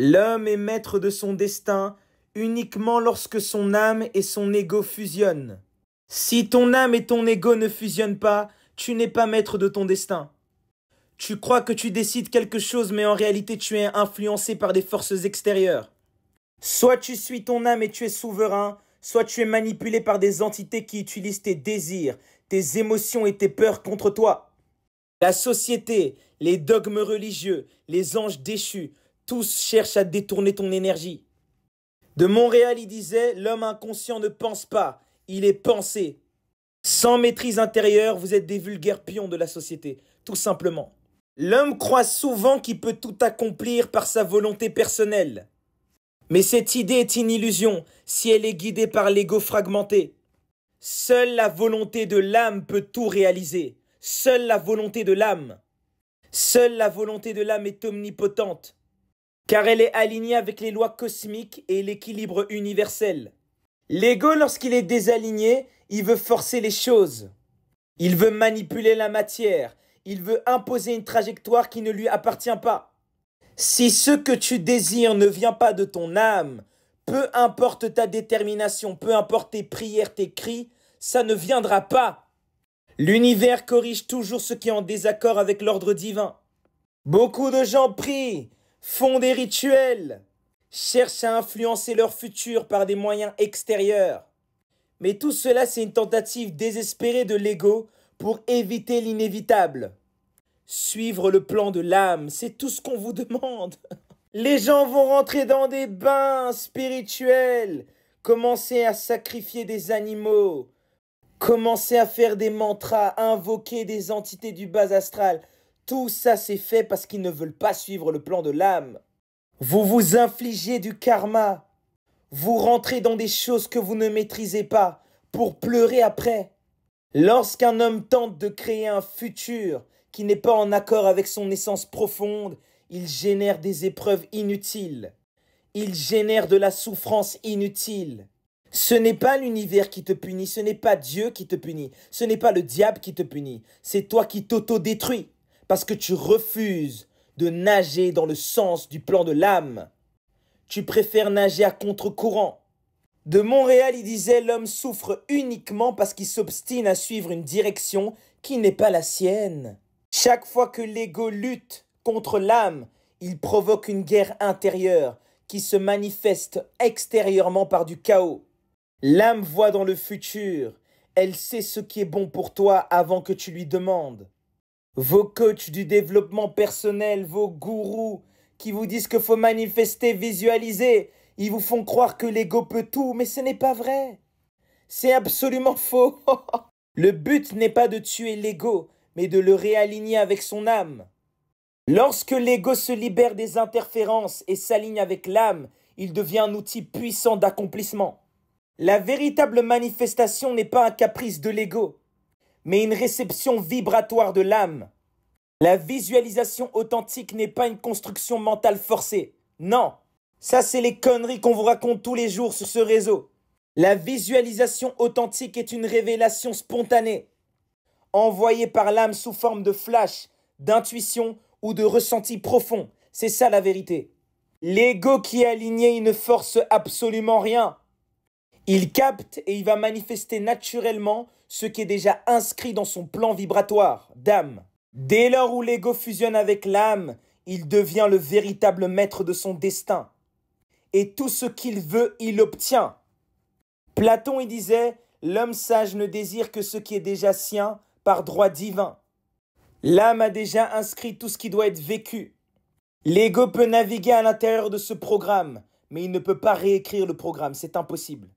L'homme est maître de son destin uniquement lorsque son âme et son ego fusionnent. Si ton âme et ton ego ne fusionnent pas, tu n'es pas maître de ton destin. Tu crois que tu décides quelque chose, mais en réalité tu es influencé par des forces extérieures. Soit tu suis ton âme et tu es souverain, soit tu es manipulé par des entités qui utilisent tes désirs, tes émotions et tes peurs contre toi. La société, les dogmes religieux, les anges déchus, tous cherchent à détourner ton énergie. De Montréal, il disait « L'homme inconscient ne pense pas, il est pensé ». Sans maîtrise intérieure, vous êtes des vulgaires pions de la société, tout simplement. L'homme croit souvent qu'il peut tout accomplir par sa volonté personnelle. Mais cette idée est une illusion si elle est guidée par l'ego fragmenté. Seule la volonté de l'âme peut tout réaliser. Seule la volonté de l'âme. Seule la volonté de l'âme est omnipotente, car elle est alignée avec les lois cosmiques et l'équilibre universel. L'ego, lorsqu'il est désaligné, il veut forcer les choses. Il veut manipuler la matière. Il veut imposer une trajectoire qui ne lui appartient pas. Si ce que tu désires ne vient pas de ton âme, peu importe ta détermination, peu importe tes prières, tes cris, ça ne viendra pas. L'univers corrige toujours ce qui est en désaccord avec l'ordre divin. Beaucoup de gens prient, font des rituels, cherchent à influencer leur futur par des moyens extérieurs. Mais tout cela, c'est une tentative désespérée de l'ego pour éviter l'inévitable. Suivre le plan de l'âme, c'est tout ce qu'on vous demande. Les gens vont rentrer dans des bains spirituels, commencer à sacrifier des animaux, commencer à faire des mantras, invoquer des entités du bas astral. Tout ça, c'est fait parce qu'ils ne veulent pas suivre le plan de l'âme. Vous vous infligez du karma. Vous rentrez dans des choses que vous ne maîtrisez pas pour pleurer après. Lorsqu'un homme tente de créer un futur qui n'est pas en accord avec son essence profonde, il génère des épreuves inutiles. Il génère de la souffrance inutile. Ce n'est pas l'univers qui te punit, ce n'est pas Dieu qui te punit, ce n'est pas le diable qui te punit, c'est toi qui t'auto-détruis parce que tu refuses de nager dans le sens du plan de l'âme. Tu préfères nager à contre-courant. De Montréal, il disait « L'homme souffre uniquement parce qu'il s'obstine à suivre une direction qui n'est pas la sienne. » Chaque fois que l'ego lutte contre l'âme, il provoque une guerre intérieure qui se manifeste extérieurement par du chaos. L'âme voit dans le futur. Elle sait ce qui est bon pour toi avant que tu lui demandes. Vos coachs du développement personnel, vos gourous qui vous disent qu'il faut manifester, visualiser, ils vous font croire que l'ego peut tout, mais ce n'est pas vrai. C'est absolument faux. Le but n'est pas de tuer l'ego, mais de le réaligner avec son âme. Lorsque l'ego se libère des interférences et s'aligne avec l'âme, il devient un outil puissant d'accomplissement. La véritable manifestation n'est pas un caprice de l'ego, mais une réception vibratoire de l'âme. La visualisation authentique n'est pas une construction mentale forcée. Non, ça c'est les conneries qu'on vous raconte tous les jours sur ce réseau. La visualisation authentique est une révélation spontanée, envoyée par l'âme sous forme de flash, d'intuition ou de ressenti profond. C'est ça la vérité. L'ego qui est aligné, il ne force absolument rien. Il capte et il va manifester naturellement ce qui est déjà inscrit dans son plan vibratoire d'âme. Dès lors où l'ego fusionne avec l'âme, il devient le véritable maître de son destin. Et tout ce qu'il veut, il l'obtient. Platon, il disait « L'homme sage ne désire que ce qui est déjà sien par droit divin. » L'âme a déjà inscrit tout ce qui doit être vécu. L'ego peut naviguer à l'intérieur de ce programme, mais il ne peut pas réécrire le programme, c'est impossible.